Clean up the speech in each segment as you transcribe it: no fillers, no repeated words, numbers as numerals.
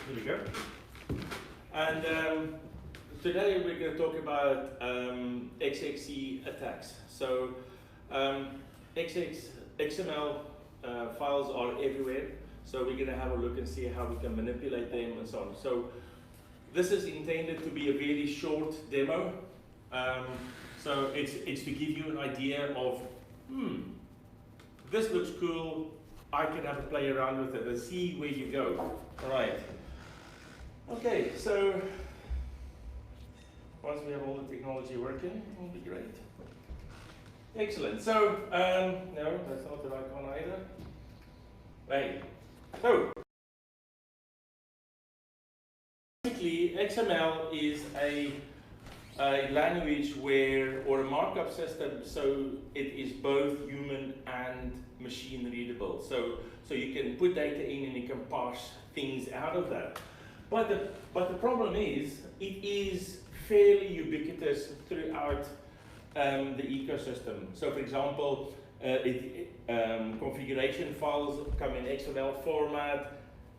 Here we go. And today we're going to talk about XXE attacks. So XML files are everywhere. So we're going to have a look and see how we can manipulate them and so on. So this is intended to be a very short demo. So it's to give you an idea of, this looks cool. I can have a play around with it and see where you go. All right. Okay, so once we have all the technology working, it'll be great. Excellent. So, no, that's not the right one either. Right. So, basically, XML is a language or a markup system, so it is both human and machine readable. So you can put data in and you can parse things out of that. But the problem is, it is fairly ubiquitous throughout the ecosystem. So for example, configuration files come in XML format,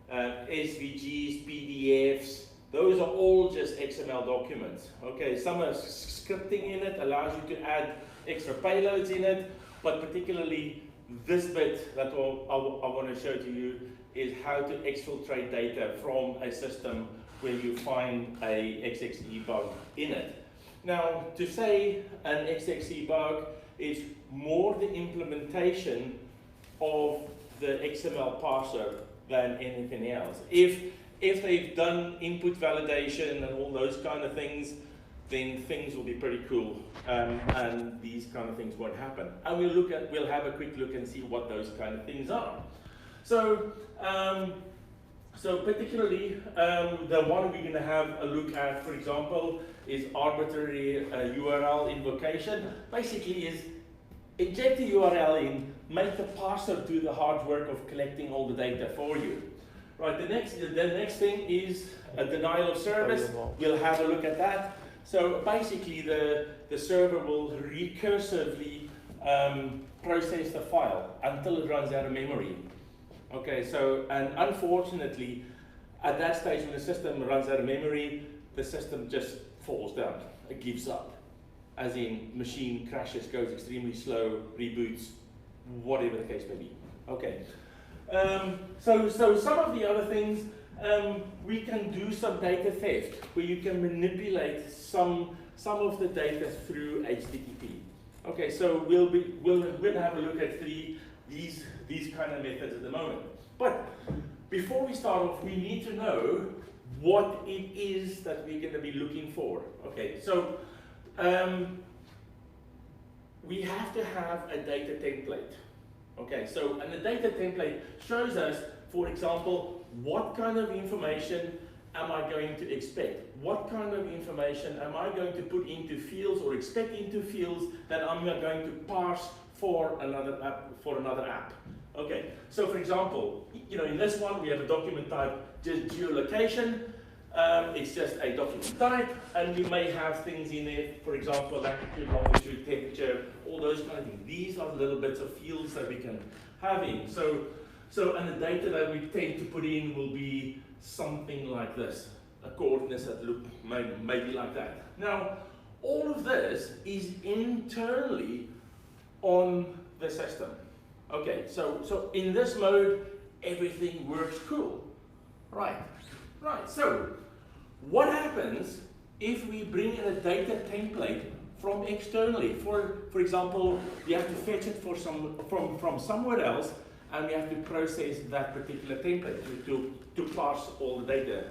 SVGs, PDFs, those are all just XML documents. Okay, some are scripting in it, allows you to add extra payloads in it, but particularly this bit that I want to show to you is how to exfiltrate data from a system where you find a XXE bug in it. Now, to say an XXE bug is more the implementation of the XML parser than anything else. If they've done input validation and all those kind of things, then things will be pretty cool, and these kind of things won't happen. And we'll have a quick look and see what those kind of things are. So, particularly the one we're going to have a look at, for example, is arbitrary URL invocation. Basically, is inject the URL in, make the parser do the hard work of collecting all the data for you. Right. The next thing is a denial of service. We'll have a look at that. So basically, the server will recursively process the file until it runs out of memory. Okay, so, and unfortunately, at that stage when the system runs out of memory, the system just falls down, it gives up. As in, machine crashes, goes extremely slow, reboots, whatever the case may be. Okay, so some of the other things, we can do some data theft, where you can manipulate some of the data through HDCP. Okay, so we'll have a look at these kind of methods at the moment. But before we start off, we need to know what it is that we're going to be looking for. Okay, so we have to have a data template. Okay, so, and the data template shows us, for example, what kind of information am I going to expect? What kind of information am I going to put into fields or expect into fields that I'm going to parse for another app? Okay, so for example, in this one we have a document type, just geolocation. It's just a document type, and we may have things in there, for example, latitude, longitude, temperature, all those kind of things. These are little bits of fields that we can have in. So, and the data that we tend to put in will be something like this, a coordinates that look maybe like that. Now, all of this is internally on the system. Okay, so in this mode, everything works cool. Right, so what happens if we bring in a data template from externally? For example, we have to fetch it from somewhere else, and we have to process that particular template to parse all the data.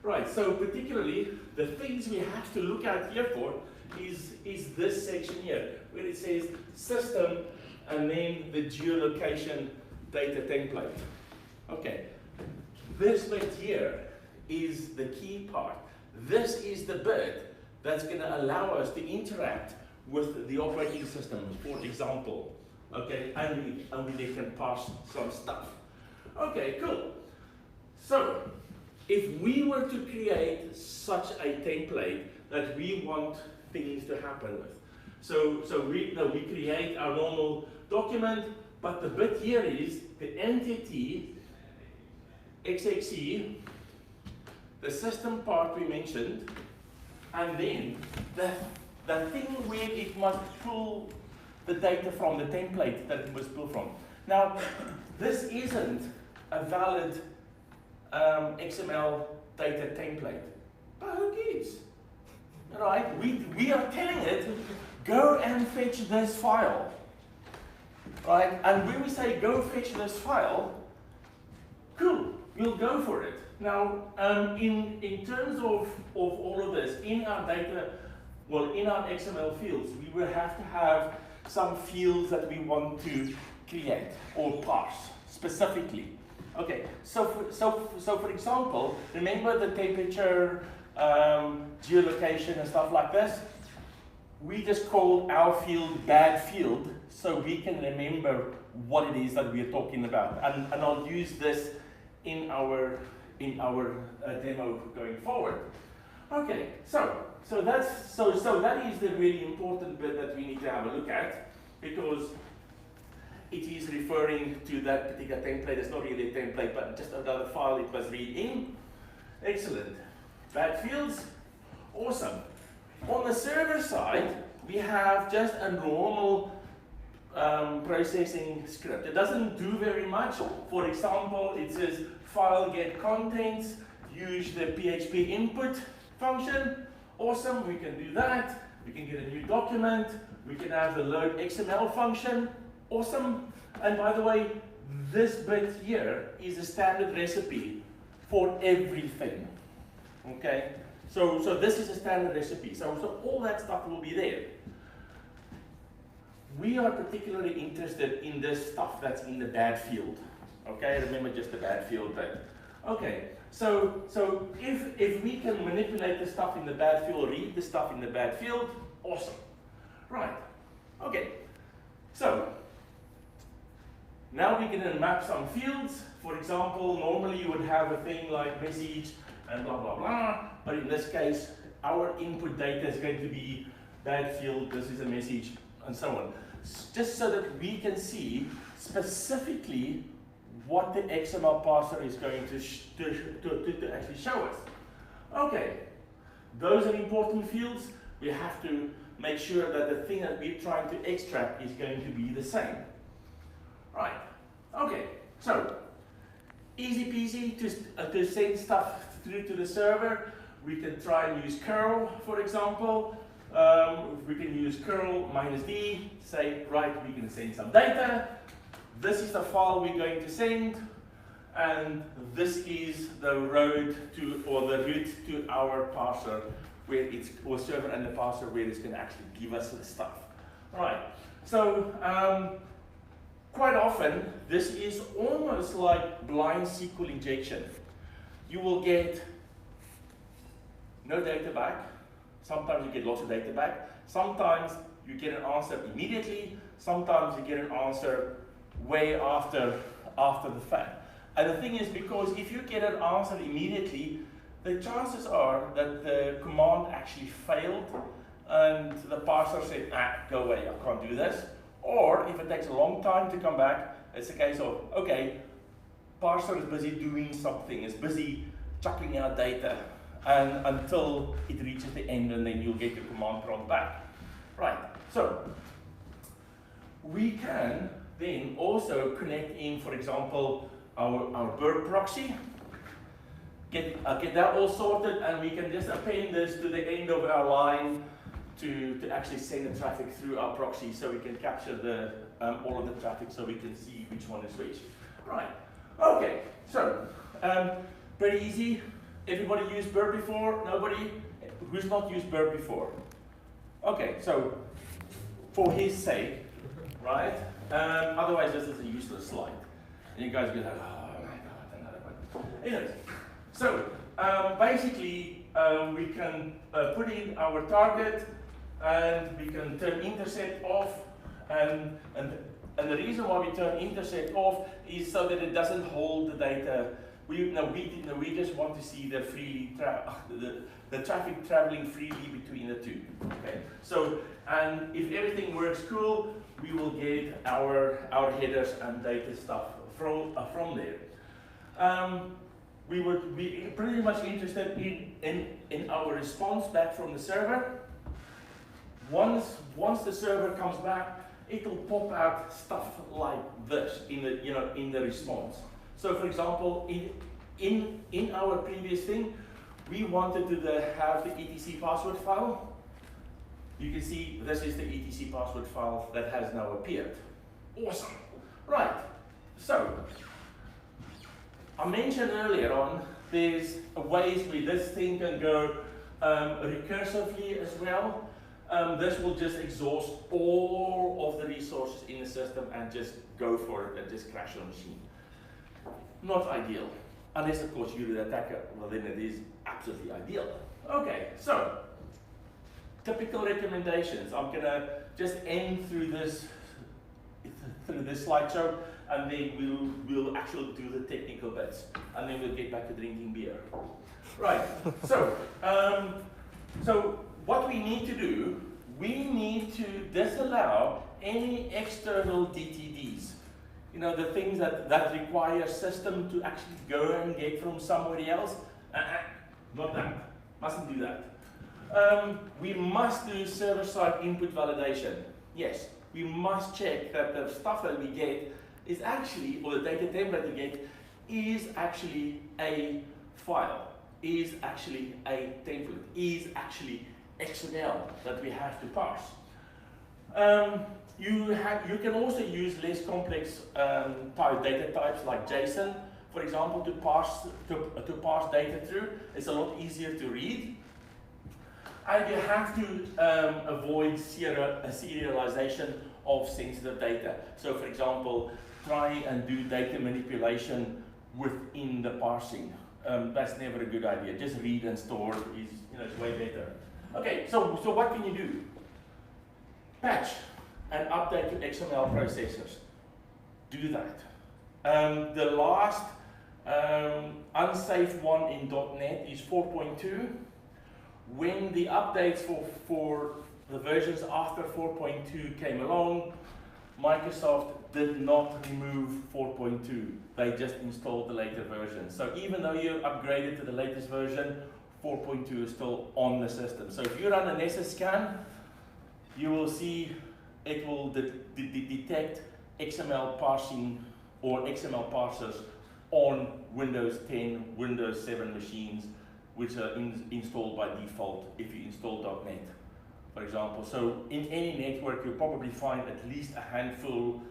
Right, so particularly, the things we have to look at here for is this section here, where it says system, and then the geolocation data template. Okay, this bit here is the key part. This is the bit that's going to allow us to interact with the operating system, for example. Okay, and we can parse some stuff. Okay, cool. So, if we were to create such a template that we want things to happen with, so we create our normal document, but the bit here is the entity XXE the system part we mentioned, and then the thing where it must pull the data from, the template that it must pull from. Now, this isn't a valid XML data template, but who cares? Right? We are telling it, go and fetch this file. Right? And when we say go fetch this file, cool, we'll go for it. Now, in terms of all of this, in our data, well, in our XML fields, we will have to have some fields that we want to create or parse specifically. Okay, so for example, remember the temperature, geolocation and stuff like this? We just call our field bad field so we can remember what it is that we are talking about. And I'll use this in our demo going forward. Okay, so that is the really important bit that we need to have a look at, because it is referring to that particular template. It's not really a template, but just another file it must read in. Excellent. Bad fields, awesome. On the server side, we have just a normal processing script. It doesn't do very much. For example, it says file get contents, use the PHP input function. Awesome, we can do that. We can get a new document. We can have the load XML function. Awesome. And by the way, this bit here is a standard recipe for everything. Okay? So this is a standard recipe. So all that stuff will be there. We are particularly interested in this stuff that's in the bad field. Okay, remember just the bad field bit. Okay, so if we can manipulate the stuff in the bad field, read the stuff in the bad field, awesome. Right, okay, so now we can map some fields. For example, normally you would have a thing like message and blah, blah, blah. But in this case, our input data is going to be bad field, this is a message, and so on. Just so that we can see specifically what the XML parser is going to actually show us. Okay, those are important fields. We have to make sure that the thing that we're trying to extract is going to be the same. Right, okay, so easy peasy to send stuff through to the server. We can try and use curl, for example. We can use curl -d, say, right, we can send some data. This is the file we're going to send, and this is the road to, or the route to our parser, where it's, or server and the parser, where it's going to actually give us the stuff. All right, so quite often, this is almost like blind SQL injection. You will get no data back. Sometimes you get lots of data back. Sometimes you get an answer immediately. Sometimes you get an answer way after the fact. And the thing is, because if you get an answer immediately, the chances are that the command actually failed and the parser said, go away, I can't do this. Or if it takes a long time to come back, it's a case of, okay, parser is busy doing something, it's busy chucking out data, and until it reaches the end, and then you'll get your command prompt back. Right, so we can then also connect in, for example, our Burp proxy, get that all sorted, and we can just append this to the end of our line to actually send the traffic through our proxy, so we can capture the all of the traffic, so we can see which one is which. Right, okay, so pretty easy. Everybody used Burp before? Nobody? Who's not used Burp before? Okay, so for his sake, right? Otherwise, this is a useless slide. And you guys will be like, oh my god, another one. Anyways, so basically, we can put in our target, and we can turn intercept off, and the reason why we turn intercept off is so that it doesn't hold the data. We just want to see the traffic traveling freely between the two. Okay. So, and if everything works cool, we will get our headers and data stuff from there. we're pretty much interested in our response back from the server. Once the server comes back, it'll pop out stuff like this in the response. So for example, in our previous thing, we wanted to have the etc password file. You can see this is the etc password file that has now appeared. Awesome. Right. So I mentioned earlier on, there's ways where this thing can go recursively as well. This will just exhaust all of the resources in the system and just go for it and just crash your machine. Not ideal. Unless, of course, you're the attacker. Well, then it is absolutely ideal. Okay, so typical recommendations. I'm going to just end through this slideshow, and then we'll actually do the technical bits, and then we'll get back to drinking beer. Right. So what we need to do, we need to disallow any external DTDs. You know, the things that require system to actually go and get from somewhere else. Not that. Mustn't do that. We must do server-side input validation. Yes, we must check that the stuff that we get is actually, or the data template we get, is actually a file, is actually a template, is actually XML that we have to parse. You can also use less complex data types like JSON, for example, to parse data through. It's a lot easier to read. And you have to avoid serialization of sensitive data. So, for example, try and do data manipulation within the parsing. That's never a good idea. Just read and store is, it's way better. Okay, so what can you do? Patch and update your XML processors. Do that. The last unsafe one in .NET is 4.2. When the updates for the versions after 4.2 came along, Microsoft did not remove 4.2. They just installed the later version. So even though you upgraded to the latest version, 4.2 is still on the system. So if you run an SS scan, you will see it will detect XML parsing or XML parsers on Windows 10, Windows 7 machines, which are installed by default if you install .NET, for example. So in any network, you'll probably find at least a handful.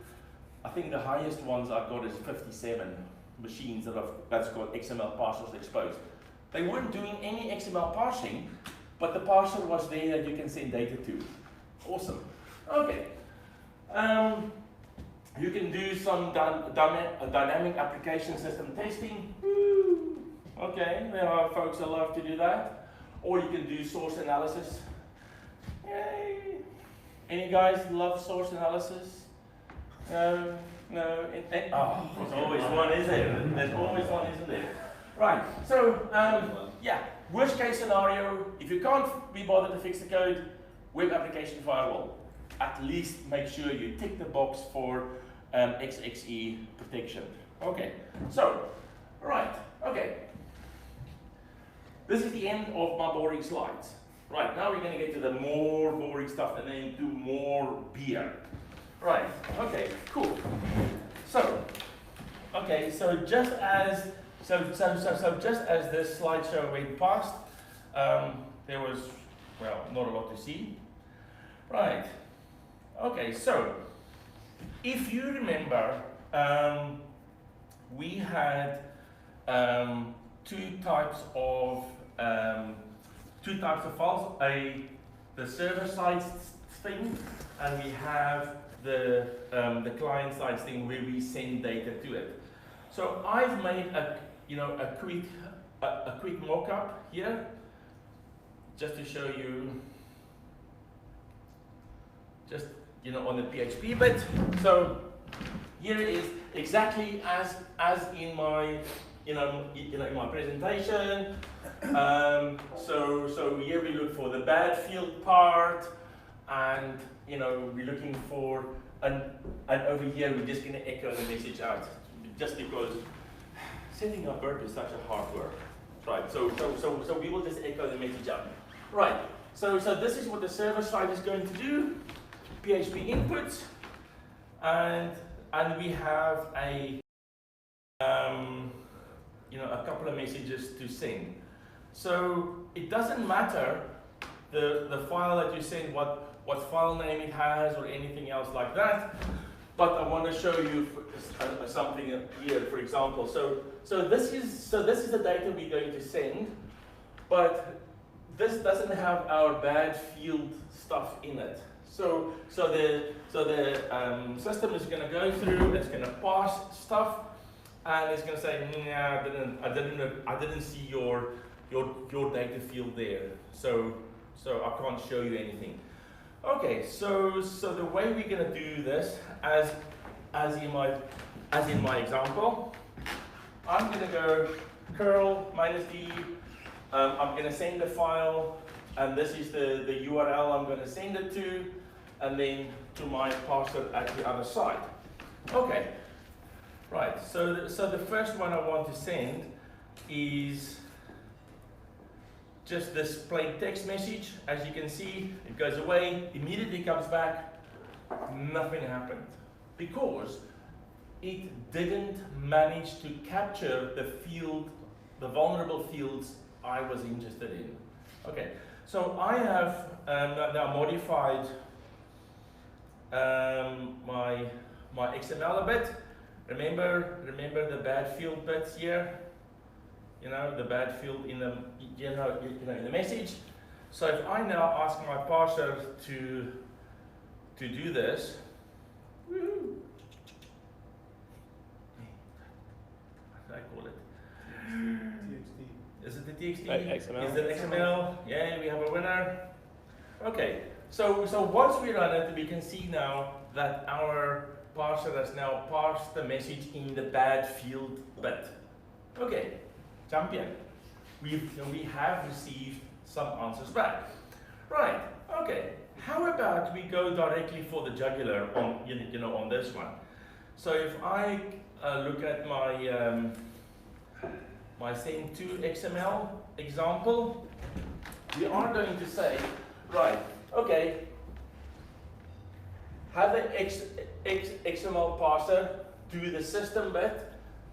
I think the highest ones I've got is 57 machines that's got XML parsers exposed. They weren't doing any XML parsing, but the parser was there that you can send data to. Awesome. Okay. You can do some dynamic application system testing. Woo. Okay, there are folks that love to do that. Or you can do source analysis. Yay. Any guys love source analysis? No? There's always one, isn't there? There's always one, isn't there? Right, so, yeah, worst case scenario, if you can't be bothered to fix the code, web application firewall. At least make sure you tick the box for XXE protection. Okay, so, right, okay. This is the end of my boring slides. Right, now we're going to get to the more boring stuff and then do more beer. Right, okay, cool. So, okay, so just as this slideshow went past, there was, well, not a lot to see. Right, okay, so if you remember, we had two types of files, the server-side thing, and we have the client-side thing where we send data to it. So I've made a quick mock-up here, just to show you, just on the PHP bit. So here it is exactly as in my in my presentation. So here we look for the bad field part, and we're looking for and over here we're just going to echo the message out, just because setting up Burp is such a hard work. Right, so we will just echo the message up. Right, so this is what the server side is going to do. PHP inputs, and we have a a couple of messages to send. So it doesn't matter the file that you send, what file name it has or anything else like that. But I want to show you something here, for example. So this is the data we're going to send, but this doesn't have our bad field stuff in it. So the system is going to go through, it's going to pass stuff, and it's going to say, nah, I didn't see your data field there, so I can't show you anything. Okay, so the way we're going to do this, as in my example, I'm going to go curl -d. I'm going to send the file, and this is the URL I'm going to send it to, and then to my parser at the other side. Okay, right. So the first one I want to send is just this plain text message. As you can see, it goes away, immediately comes back, nothing happened, because it didn't manage to capture the vulnerable fields I was interested in. Okay, so I have now modified my XML a bit. Remember the bad field bits here? The bad field in the in the message. So if I now ask my parser to do this, woo-hoo. What do I call it? TXT. Is it the TXT? XML. Is it XML? Yeah, we have a winner. Okay. So once we run it, we can see now that our parser has now parsed the message in the bad field bit. Okay. Champion. We have received some answers back. Right. Okay. How about we go directly for the jugular on on this one? So if I look at my send to XML example, we are going to say, right, okay, have the XML parser do the system bit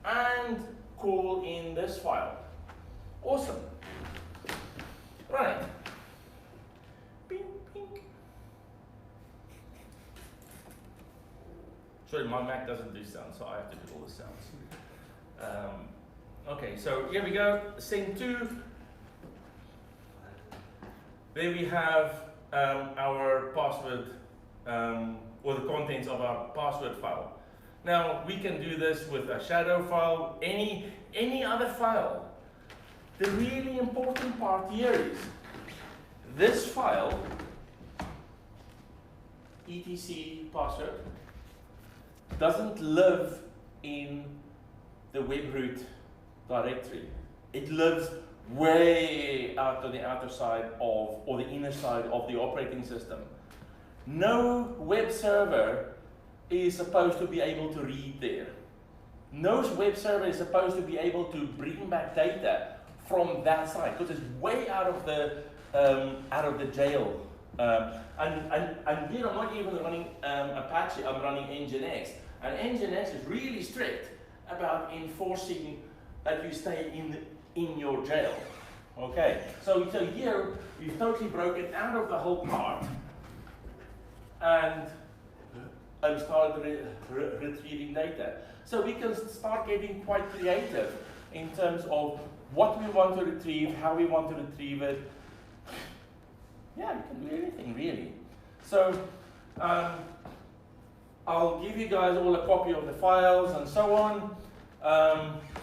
and call in this file. Awesome. Right. Ping, ping. Sorry, my Mac doesn't do sound, so I have to do all the sounds. Okay, so here we go. Send to. There we have our password, or the contents of our password file. Now we can do this with a shadow file, any other file. The really important part here is this file, etc password, doesn't live in the web root directory. It lives way out on the outer side of, or the inner side of the operating system. No web server is supposed to be able to read there. No web server is supposed to be able to bring back data from that side, because it's way out of the jail. And here I'm not even running Apache, I'm running NGINX. And NGINX is really strict about enforcing that you stay in your jail. Okay, so here we've totally broken out of the whole part and started retrieving data. So we can start getting quite creative in terms of what we want to retrieve, how we want to retrieve it. Yeah, we can do anything really. So I'll give you guys all a copy of the files and so on.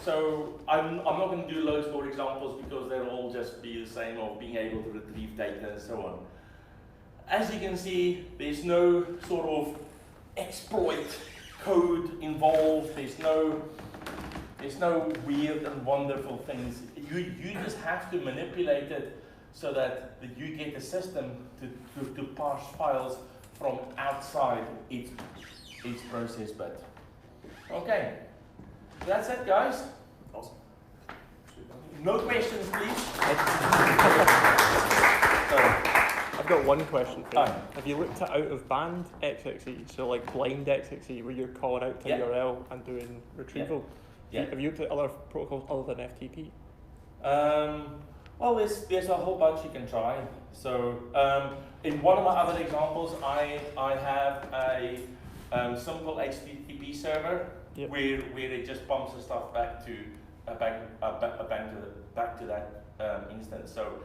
So I'm not going to do loads more examples because they'll all just be the same of being able to retrieve data and so on. As you can see, there's no sort of exploit code involved. There's no weird and wonderful things. You just have to manipulate it so that you get the system to parse files from outside its process bit. Okay, that's it, guys. Awesome. No questions, please. I've got one question for you. Hi. Have you looked at out-of-band XXE, so like blind XXE, where you're calling out to Yeah. URL and doing retrieval? Yeah. Have you looked at other protocols other than FTP? Well, there's a whole bunch you can try. So in one of my other examples, I have a simple HDCP server where it just pumps the stuff back to back to that instance. So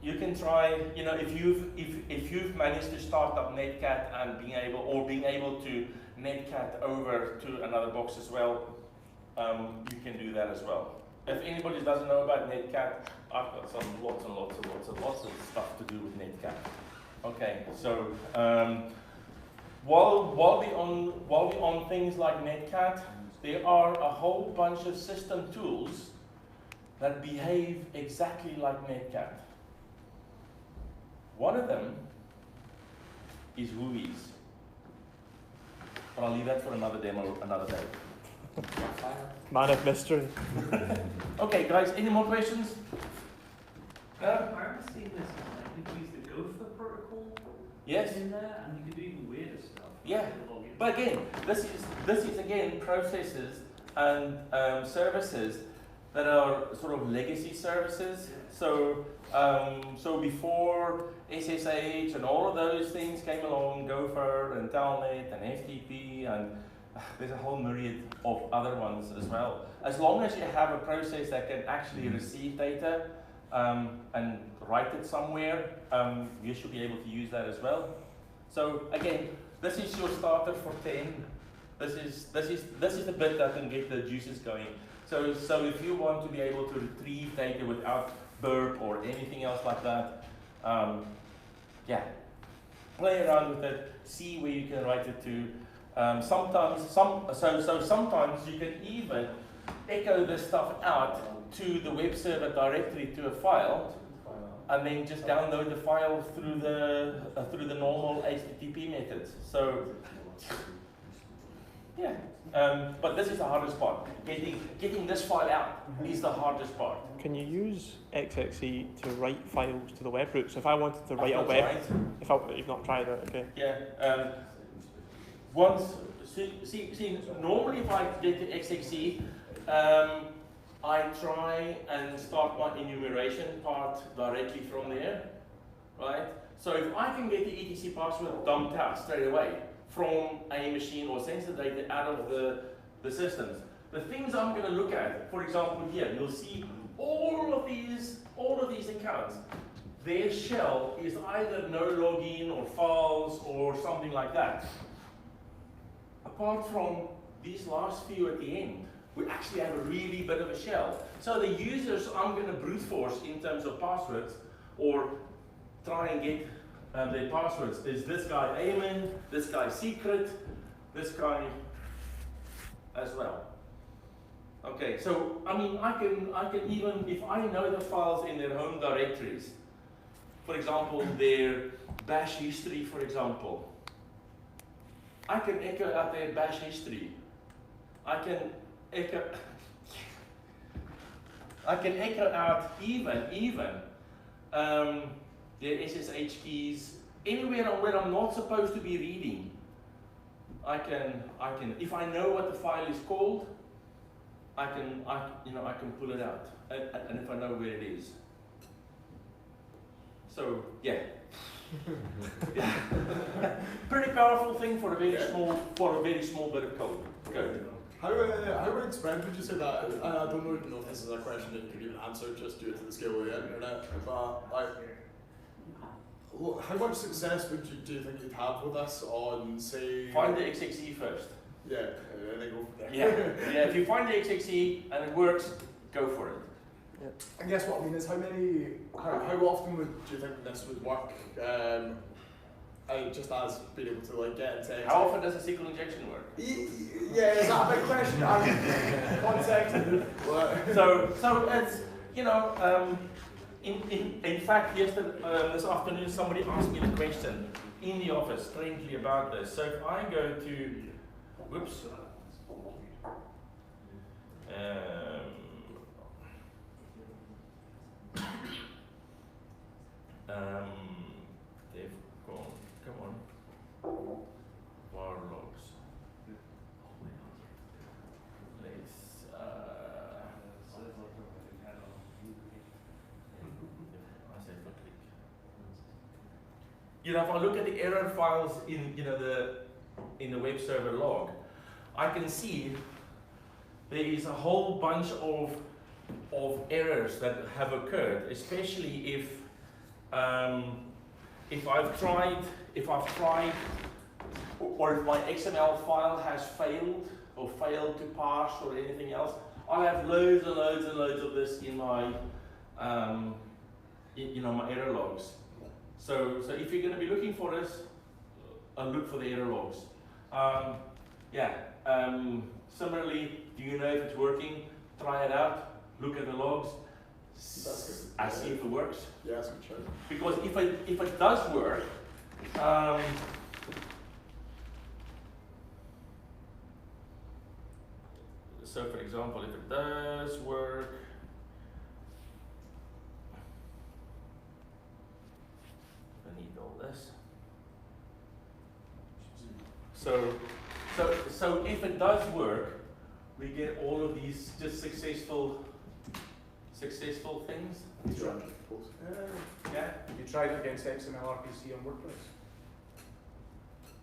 you can try, you know, if you've managed to start up Netcat and being able to Netcat over to another box as well, you can do that as well. If anybody doesn't know about Netcat, I've got some lots of stuff to do with Netcat. Okay, so while we're on things like Netcat, there are a whole bunch of system tools that behave exactly like Netcat. One of them is Whois, but I'll leave that for another demo another day. Man of mystery. Okay, guys, any more questions? No? I remember seeing this, like, you could use the Gopher protocol Yes. in there, and you could do even weirder stuff. Yeah. But again, this is again processes and services that are sort of legacy services. So before SSH and all of those things came along, Gopher and Telnet and FTP, and there's a whole myriad of other ones as well. As long as you have a process that can actually receive data and write it somewhere, you should be able to use that as well. So again, this is your starter for 10. This is the bit that can get the juices going. So if you want to be able to retrieve data without Burp or anything else like that, yeah, play around with it, see where you can write it to. Sometimes you can even echo this stuff out to the web server directly to a file, and then just download the file through the normal HTTP methods. So yeah, but this is the hardest part. Getting this file out is the hardest part. Can you use XXE to write files to the web root? So if I wanted to write a I've web, not tried. you've not tried it, okay? Yeah. Normally if I get to XXE, I try and start my enumeration part directly from there, right? So if I can get the etc password dumped out straight away from a machine or sensor data out of the systems, the things I'm going to look at, for example here, you'll see all of these accounts. Their shell is either no login or false or something like that. Apart from these last few at the end, we actually have a really bit of a shell. So the users I'm going to brute force in terms of passwords or try and get their passwords is this guy Amen, this guy Secret, this guy as well. Okay, so I mean I can even, if I know the files in their home directories, for example their bash history, for example, I can echo out their bash history. I can echo out even their SSH keys anywhere where I'm not supposed to be reading. I can if I know what the file is called, I can pull it out, and if I know where it is. So yeah. Pretty powerful thing for a very small bit of code. How widespread would you say that? I don't know if this is a question that you could even answer just due to the scale of the internet, but how much success do you think you'd have with this on, say... Find the XXE first. Yeah, and then go from there. Yeah, if you find the XXE and it works, go for it. Yep. I guess what I mean is how often do you think this would work? Just as being able to like get into. How often does a SQL injection work? Yeah, is that a big question? 1 second. So it's, you know, in fact yesterday this afternoon somebody asked me the question in the office strangely about this. So if I go to, whoops. if I look at the error files in the web server log, I can see there is a whole bunch of errors that have occurred, especially if I've tried, or if my XML file has failed or failed to parse or anything else. I'll have loads and loads and loads of this in my my error logs. So if you're going to be looking for this, look for the error logs. Similarly, do you know if it's working? Try it out. Look at the logs. See if it works. Yeah, that's a good choice. Because if it does work, so for example, if it does work, I need all this. So if it does work, we get all of these just successful things. Yeah. You tried it against XML RPC on WordPress?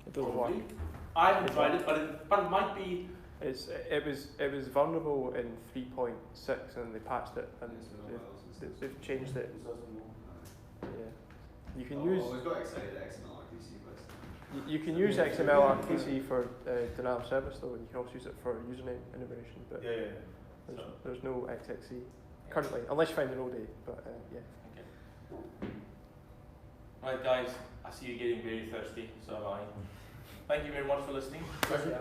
It doesn't work. Probably. I haven't tried it, but it might be. It was vulnerable in 3.6 and they patched it and they've changed it. Yeah. You can use. We've got excited XML RPC, but you can use XML RPC for denial of service though, and you can also use it for username enumeration. But there's no XXE currently, unless you find an OD. But yeah. Okay. Right, guys. I see you getting very thirsty, so am I. Thank you very much for listening. Thank you.